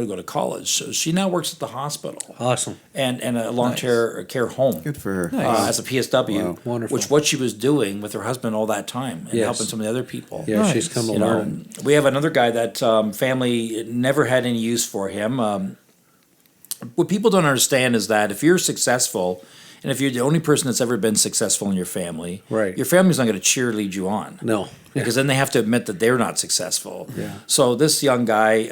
go to college." So she now works at the hospital Awesome. and a long-term care home. Good for her. As a PSW, Wow. Wonderful. which what she was doing with her husband all that time and Yes. helping some of the other people. Yeah, she's come to You know, learn. we have another guy that family never had any use for him. What people don't understand is that if you're successful, and if you're the only person that's ever been successful in your family, Right. your family's not going to cheerlead you on. No. Because then they have to admit that they're not successful. Yeah. So this young guy,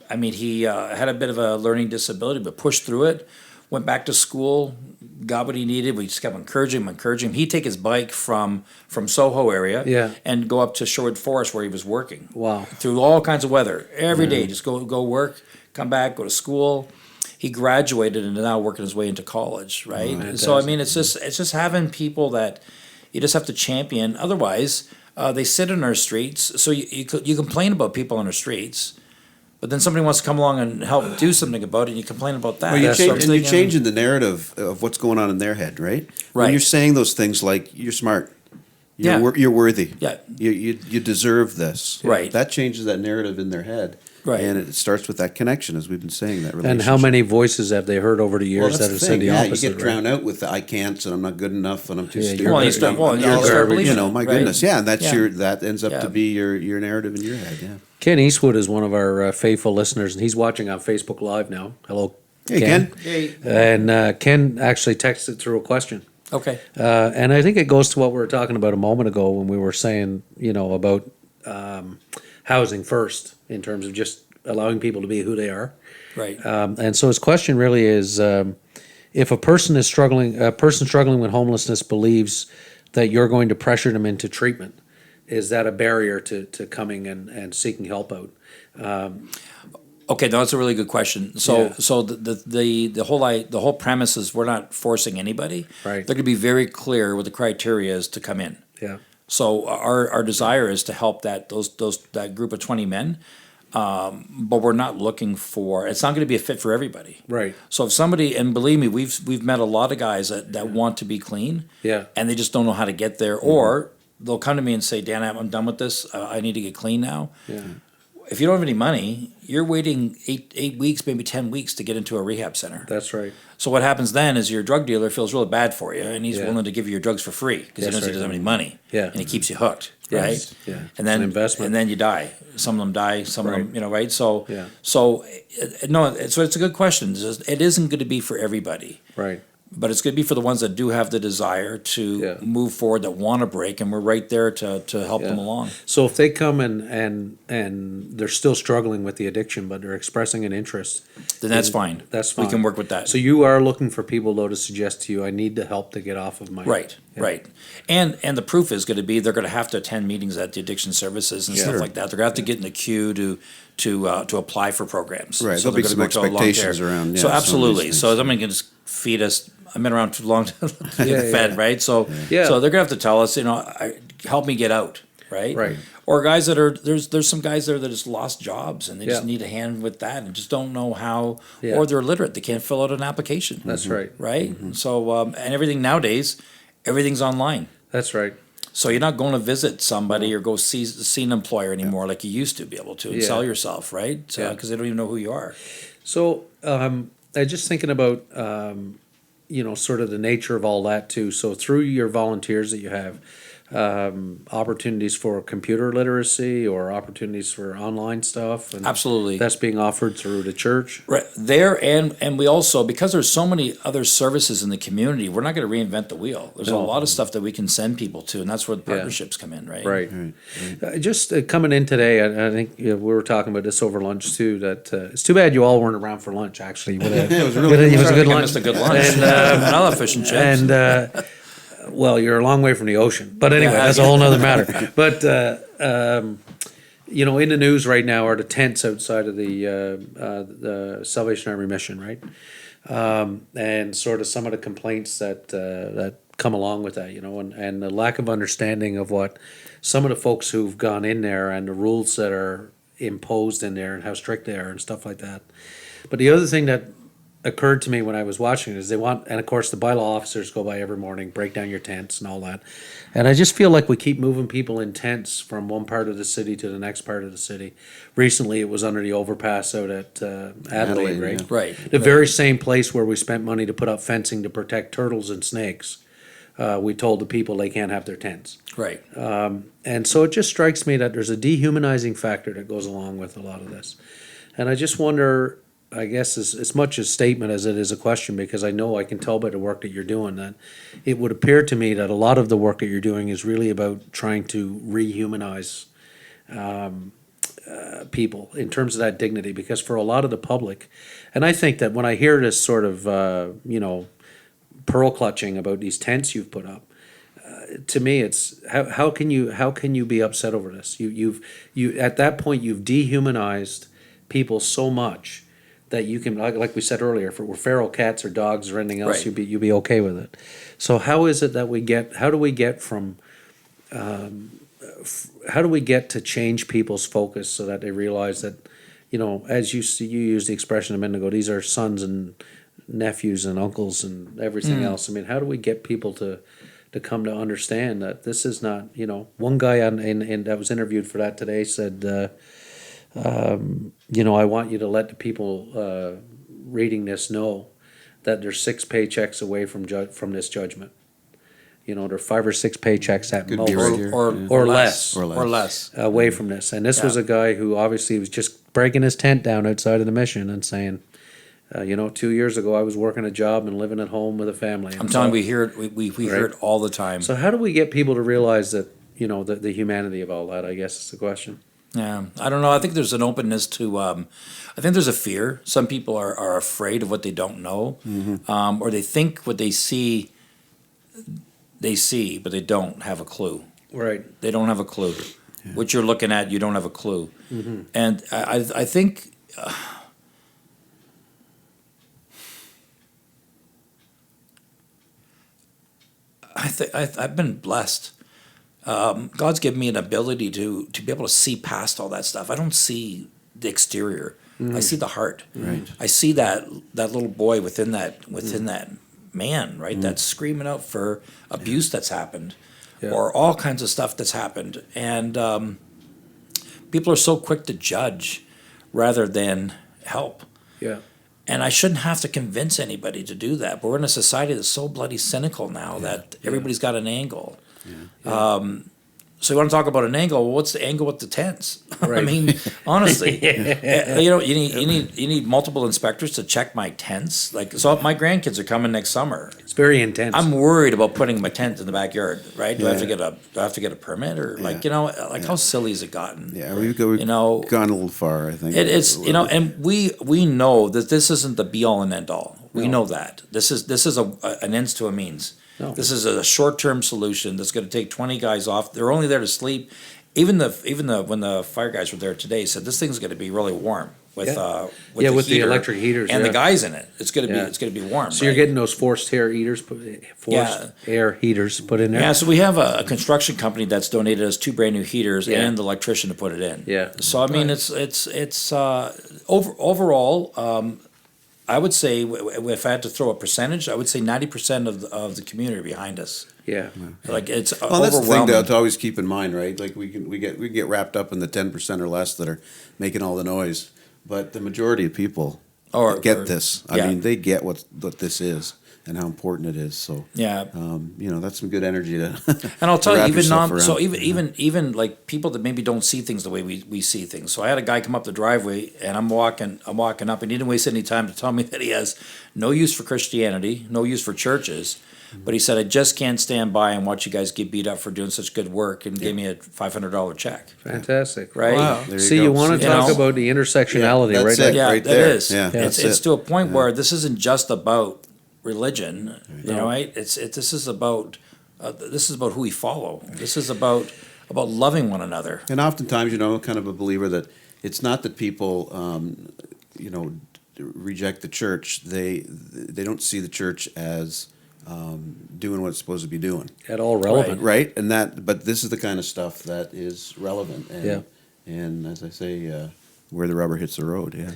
he had a bit of a learning disability, but pushed through it, went back to school, got what he needed. We just kept encouraging him. He'd take his bike from Soho area Yeah. and go up to Sherwood Forest where he was working. Wow. Through all kinds of weather. Every day, just go work, come back, go to school. He graduated and is now working his way into college, right? So I mean, it's just having people that, You just have to champion. Otherwise, they sit in our streets. So you complain about people on our streets, but then somebody wants to come along and help do something about it, and you complain about that. Well, That's you're something, changing the narrative of what's going on in their head, right? When Right. you're saying those things like you're smart, Yeah. you're worthy, Yeah. you deserve this, Right. That changes that narrative in their head, Right. And it starts with that connection, as we've been saying, that relationship. And how many voices have they heard over the Well, years that's that the have said thing. the Yeah, opposite? you get right? drowned out with the I can't and I'm not good enough and I'm too Yeah, stupid. you're Well, you start- well, All you start garbage, believing my it, right? goodness, yeah, and that's Yeah. that ends up Yeah. to be your narrative in your head, yeah. Ken Eastwood is one of our faithful listeners, and he's watching on Facebook Live now. Hello, Hey, Ken. And Ken actually texted through a question. Okay. And I think it goes to what we were talking about a moment ago when we were saying, about housing first in terms of just allowing people to be who they are. Right. And so his question really is, if a person struggling with homelessness believes that you're going to pressure them into treatment, is that a barrier to coming and seeking help out? Okay, no, that's a really good question. So, Yeah. so the whole premise is we're not forcing anybody. Right. They're going to be very clear what the criteria is to come in. Yeah. So our desire is to help that group of 20 men, but we're not looking for. It's not going to be a fit for everybody. Right. So if somebody, and believe me, we've met a lot of guys that want to be clean. Yeah. And they just don't know how to get there, or they'll come to me and say, Dan, I'm done with this. I need to get clean now. Yeah. If you don't have any money, you're waiting eight weeks, maybe 10 weeks to get into a rehab center. That's right. So what happens then is your drug dealer feels really bad for you, and he's Yeah. willing to give you your drugs for free because he That's knows he right. doesn't have any money. Yeah. And he keeps you hooked, Yes. right? Yeah. And It's then an investment. and then you die. Some of them die. Some Right. of them, right? So Yeah. So no. So it's a good question. It isn't going to be for everybody. Right. But it's going to be for the ones that do have the desire to Yeah. move forward, that want to break, and we're right there to help them Yeah. along. So if they come and they're still struggling with the addiction, but they're expressing an interest, Then that's fine. that's fine. We can work with that. So you are looking for people though to suggest to you, I need the help to get off of my Right, Yeah. right. And the proof is going to be they're going to have to attend meetings at the addiction services and Yeah. stuff Sure. like that. They're going to have to get in the queue to apply for programs. Right, So there'll be they're some gonna go to a long expectations care. around, yeah, So some of these absolutely. things. So somebody can just feed us. I've been around too long to get Yeah, fed, yeah. right? So Yeah. so they're going to have to tell us, help me get out, right? Right. Or guys that are there's some guys there that just lost jobs and they just Yeah. need a hand with that and just don't know how, Yeah. or they're illiterate, they can't fill out an application. That's right. Right. So and everything nowadays, everything's online. That's right. So you're not going to visit somebody or go see an employer anymore like you used to be able to and Yeah. sell yourself, right? So Yeah. because they don't even know who you are. So I just thinking about sort of the nature of all that too. So through your volunteers that you have, opportunities for computer literacy or opportunities for online stuff, and Absolutely. that's being offered through the church. Right there, and we also, because there's so many other services in the community, we're not going to reinvent the wheel. There's No. a lot of stuff that we can send people to, and that's where the partnerships come in, right? Right. Just coming in today, I think we were talking about this over lunch too. That it's too bad you all weren't around for lunch. Actually, it was really it was a good I lunch. missed a good lunch. And, I love fish and chips. and well, you're a long way from the ocean, but anyway, Yeah. that's a whole nother matter. But in the news right now are the tents outside of the Salvation Army mission, right? And sort of some of the complaints that come along with that, and the lack of understanding of what some of the folks who've gone in there and the rules that are imposed in there and how strict they are and stuff like that. But the other thing that occurred to me when I was watching it is and of course the bylaw officers go by every morning, break down your tents and all that. And I just feel like we keep moving people in tents from one part of the city to the next part of the city. Recently it was under the overpass out at Adelaide, right? yeah. Right. The very same place where we spent money to put up fencing to protect turtles and snakes. We told the people they can't have their tents. Right. And so it just strikes me that there's a dehumanizing factor that goes along with a lot of this. And I just wonder, I guess as much a statement as it is a question, because I know I can tell by the work that you're doing that it would appear to me that a lot of the work that you're doing is really about trying to rehumanize people in terms of that dignity. Because for a lot of the public, and I think that when I hear this sort of, pearl clutching about these tents you've put up, to me, it's how can you be upset over this? You at that point you've dehumanized people so much that you can, like we said earlier, if it were feral cats or dogs or anything else, Right. you'd be okay with it. So how is it that how do we get from, how do we get to change people's focus so that they realize that, as you see, you used the expression a minute ago, these are sons and nephews and uncles and everything else. I mean, how do we get people to come to understand that this is not, one guy that was interviewed for that today said, I want you to let the people reading this know that they're 6 paychecks away from this judgment. They're 5 or 6 paychecks at Could most, be right here. or less Or less. away from this. And this was a guy who obviously was just breaking his tent down outside of the mission and saying, 2 years ago I was working a job and living at home with a family. I'm telling you, we hear it. We hear it all the time. So how do we get people to realize that, the humanity of all that, I guess is the question. Yeah, I don't know. I think there's an openness to. I think there's a fear. Some people are afraid of what they don't know, or they think what they see, but they don't have a clue. Right. They don't have a clue. What you're looking at, you don't have a clue. And I think. I've been blessed. God's given me an ability to be able to see past all that stuff. I don't see the exterior. I see the heart. Right. I see that little boy within that man, right? That's screaming out for abuse that's happened, or all kinds of stuff that's happened, and people are so quick to judge rather than help. Yeah. And I shouldn't have to convince anybody to do that. But we're in a society that's so bloody cynical now that everybody's got an angle. So you want to talk about an angle? Well, what's the angle with the tents? I Right. mean, honestly, you need multiple inspectors to check my tents. So my grandkids are coming next summer. It's very intense. I'm worried about putting my tent in the backyard. Right? Do I have to get a permit or how silly has it gotten? Yeah, we've gone a little far, I think. It's and we know that this isn't the be all and end all. We know that this is an ends to a means. No. This is a short-term solution that's going to take 20 guys off. They're only there to sleep. Even when the fire guys were there today, said this thing's going to be really warm with the the electric heaters and the guys in it. It's going to be warm. So you're right? getting those forced air heaters put in there. Yeah, so we have a construction company that's donated us 2 brand new heaters and the electrician to put it in. Yeah. So I mean, it's overall. I would say, if I had to throw a percentage, I would say 90% of the community are behind us. Yeah. Like it's Well, that's the thing overwhelming. to always keep in mind, right? Like we get wrapped up in the 10% or less that are making all the noise, but the majority of people get this. I mean, they get what this is and how important it is. So that's some good energy to. And I'll tell you, wrap even yourself around. even like people that maybe don't see things the way we see things. So I had a guy come up the driveway, and I'm walking up, and he didn't waste any time to tell me that he has no use for Christianity, no use for churches. But he said, I just can't stand by and watch you guys get beat up for doing such good work, and gave me a $500 check. Fantastic. Right? Wow. There See, go. you want to You talk know? about the intersectionality, Yeah, right? that's it. Yeah, right that there. is. Yeah, it's that's to a point where this isn't just about religion, right? This is about who we follow. This is about loving one another. And oftentimes, kind of a believer that it's not that people, reject the church. They don't see the church as doing what it's supposed to be doing, At all relevant. right? But this is the kind of stuff that is relevant. And as I say, where the rubber hits the road. Yeah.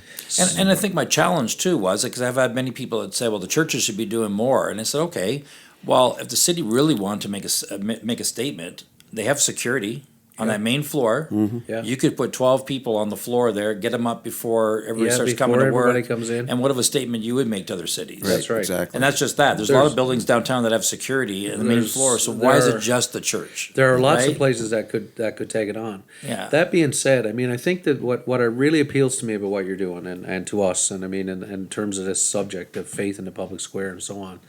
And I think my challenge too was, because I've had many people that say, well, the churches should be doing more. And I said, okay, well, if the city really wanted to make a statement, they have security on that main floor. Yeah. You could put 12 people on the floor there, get them up before everybody starts before coming to work. everybody comes in. And what of a statement you would make to other cities. That's right. Exactly. And that's just that. There's a lot of buildings downtown that have security on the main floor. So why is it just the church? There are lots right? of places that could take it on. Yeah. That being said, I mean, I think that what really appeals to me about what you're doing and to us, and I mean, in terms of this subject of faith in the public square and so on,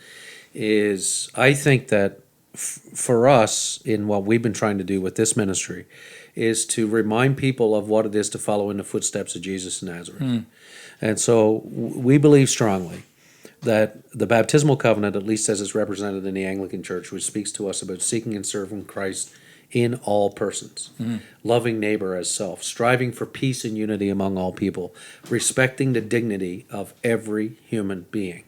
is I think that for us, in what we've been trying to do with this ministry, is to remind people of what it is to follow in the footsteps of Jesus of Nazareth. And so we believe strongly that the baptismal covenant, at least as it's represented in the Anglican Church, which speaks to us about seeking and serving Christ in all persons, loving neighbor as self, striving for peace and unity among all people, respecting the dignity of every human being.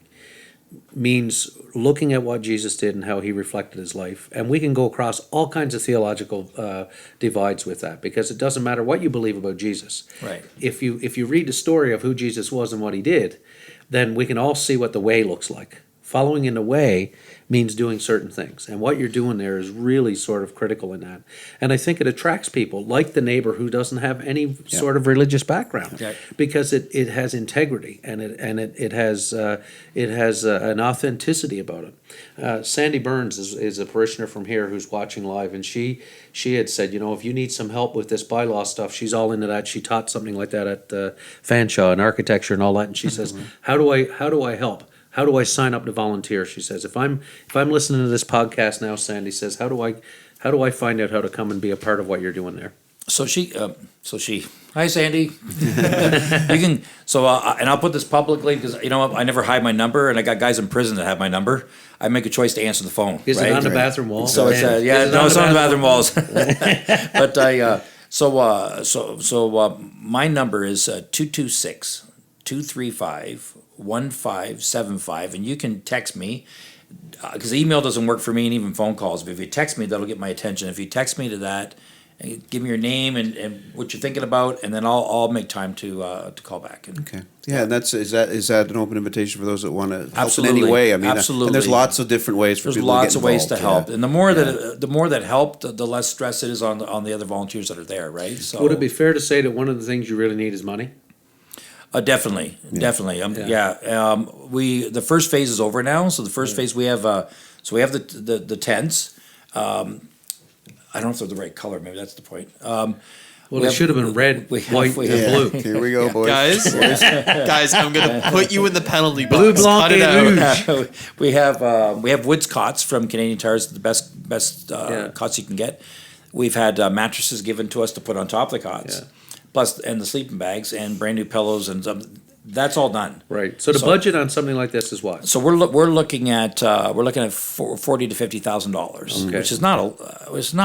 Means looking at what Jesus did and how he reflected his life. And we can go across all kinds of theological divides with that, because it doesn't matter what you believe about Jesus. Right. If you read the story of who Jesus was and what he did, then we can all see what the way looks like. Following in the way means doing certain things. And what you're doing there is really sort of critical in that. And I think it attracts people like the neighbor who doesn't have any sort of religious background, Okay. because it has integrity and it has an authenticity about it. Sandy Burns is a parishioner from here who's watching live, and she had said, if you need some help with this bylaw stuff, she's all into that. She taught something like that at Fanshawe and architecture and all that. And she says, how do I help? How do I sign up to volunteer? She says, if I'm listening to this podcast now, Sandy says, how do I find out how to come and be a part of what you're doing there? So she, hi Sandy. You can, and I'll put this publicly because I never hide my number, and I got guys in prison that have my number. I make a choice to answer the phone. Is right? it on the bathroom wall? So it's it's on the bathroom walls. But my number is 226-235-1575, and you can text me. Because email doesn't work for me, and even phone calls. But if you text me, that'll get my attention. If you text me to that, give me your name and what you're thinking about, and then I'll make time to call back. Okay. Yeah, and is that an open invitation for those that want to help in Absolutely. any way? I mean, Absolutely. and there's lots of different ways for There's people lots to of get ways to involved. help, and the more that help, the less stress it is on the other volunteers that are there, right? So Would it be fair to say that one of the things you really need is money? Definitely. The first phase is over now. So the first phase we have the tents. I don't know if they're the right color. Maybe that's the point. Well, it should have been red, white, and blue. Here we go, boys. Guys, I'm gonna put you in the penalty box. Blue, blanc, Cut it and out. rouge. we have Woods cots from Canadian Tires, the best cots you can get. We've had mattresses given to us to put on top of the cots, plus and the sleeping bags and brand new pillows and that's all done. Right. So the budget on something like this is what? So we're looking at $40,000 to $50,000, which is not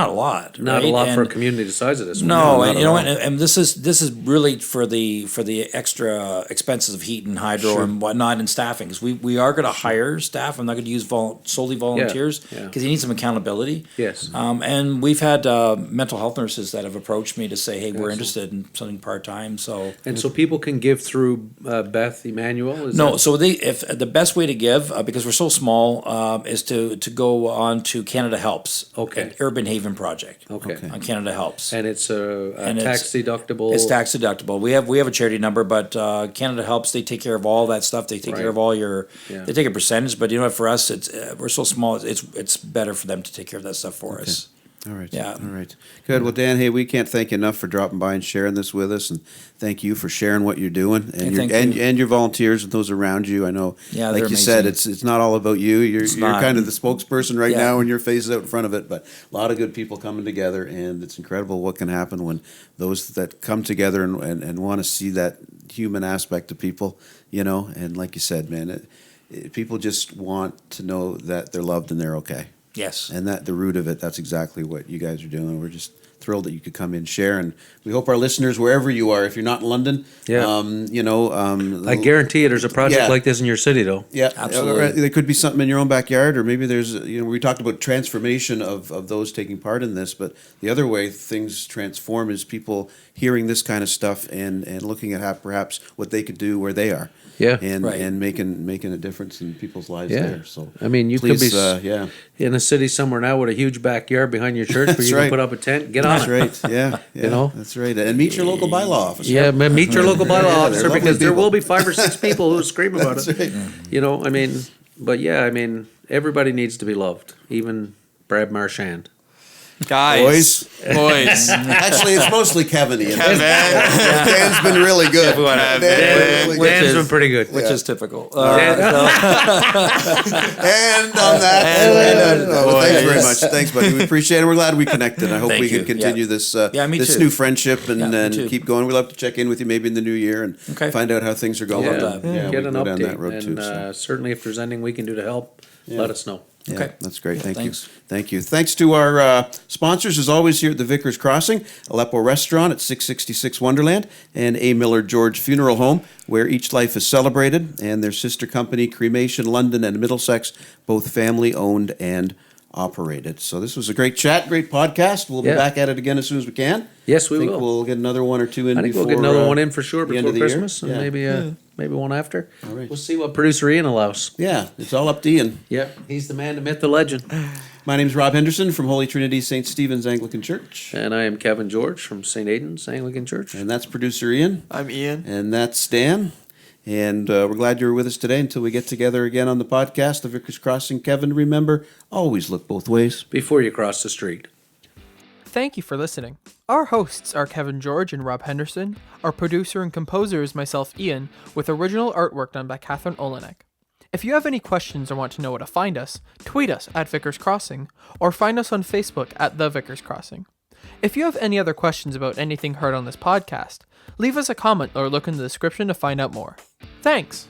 a lot. Not right? a lot for a And- community the size of this. No, Not and at you know all. what? And this is really for the extra expenses of heat and hydro and whatnot and staffing. 'Cause we are going to hire staff. I'm not going to use solely volunteers yeah. because you need some accountability. Yes. And we've had mental health nurses that have approached me to say, hey, we're interested in something part time. So And so people can give through Beth Emmanuel? no, so if the best way to give because we're so small is to go on to Canada Helps, Okay. an Urban Haven project. Okay. On Canada Helps. And it's And tax deductible? It's tax deductible. We have a charity number, but Canada Helps. They take care of all that stuff. They take care Right. of all your. Yeah. They take a percentage, but you know what? For us, it's we're so small. It's better for them to take care of that stuff for us. All right. Yeah. All right. Good. Well, Dan, hey, we can't thank you enough for dropping by and sharing this with us, and thank you for sharing what you're doing and Hey, thank you. and your volunteers and those around you. I know, Yeah, like they're you said, amazing. it's not all about you. You're not. kind of the spokesperson right Yeah. now, and your face is out in front of it. But a lot of good people coming together, and it's incredible what can happen when those that come together and want to see that human aspect of people, And like you said, man, people just want to know that they're loved and they're okay. Yes. And that the root of it, that's exactly what you guys are doing. We're just thrilled that you could come in and share. And we hope our listeners, wherever you are, if you're not in London, Yeah. I guarantee you there's a project Yeah. like this in your city, though. yeah, Absolutely. there could be something in your own backyard, or maybe there's, we talked about transformation of those taking part in this, but the other way things transform is people hearing this kind of stuff and looking at how perhaps what they could do where they are. Yeah. And Right. and making a difference in people's lives Yeah. there. So I mean, you please, could be yeah. in a city somewhere now with a huge backyard behind your church where That's you right. can put up a tent. Get on That's it. right. Yeah, yeah. That's right. And meet your local bylaw officer. Yeah, meet your local bylaw they're officer lovely because there people. will be 5 or 6 people who scream about That's it. right. But yeah, everybody needs to be loved, even Brad Marchand. Guys. Boys. Actually, it's mostly Kevin. Ian. Kevin. Dan's been really good. Everyone- Dan's Dan- been really good. Dan's been pretty good. Which is typical. And on that, well, thanks very much. Thanks, buddy. We appreciate it. We're glad we connected. I hope Thank we can you. continue Yeah. this Me this too. new friendship and, Yeah, me and too. keep going. We'd love to check in with you maybe in the new year and Okay. find out how things are going. love that. Yeah, Get we an go update. down that road and too. So. certainly if there's anything we can do to help, let us know. Yeah, Okay. that's great. Thank thanks. you. Thank you. Thanks to our sponsors, as always, here at the Vickers Crossing, Aleppo Restaurant at 666 Wonderland, and A. Miller George Funeral Home, where each life is celebrated, and their sister company, Cremation London and Middlesex, both family-owned and operated. So this was a great chat, great podcast. We'll be Yeah. back at it again as soon as we can. Yes, we I think will. we'll get another one or two in I think before we'll get another one in for sure the end before of the year. Christmas, and Yeah. maybe one after. All right. We'll see what producer Ian allows. Yeah, it's all up to Ian. Yep, he's the man, the myth, the legend. My name's Rob Henderson from Holy Trinity St. Stephen's Anglican Church. And I am Kevin George from St. Aidan's Anglican Church. And that's producer Ian. I'm Ian. And that's Dan. And we're glad you're with us today until we get together again on the podcast, The Vickers Crossing. Kevin, remember, always look both ways. Before you cross the street. Thank you for listening. Our hosts are Kevin George and Rob Henderson. Our producer and composer is myself, Ian, with original artwork done by Catherine Olenek. If you have any questions or want to know where to find us, tweet us at Vickers Crossing or find us on Facebook at The Vickers Crossing. If you have any other questions about anything heard on this podcast, leave us a comment or look in the description to find out more. Thanks!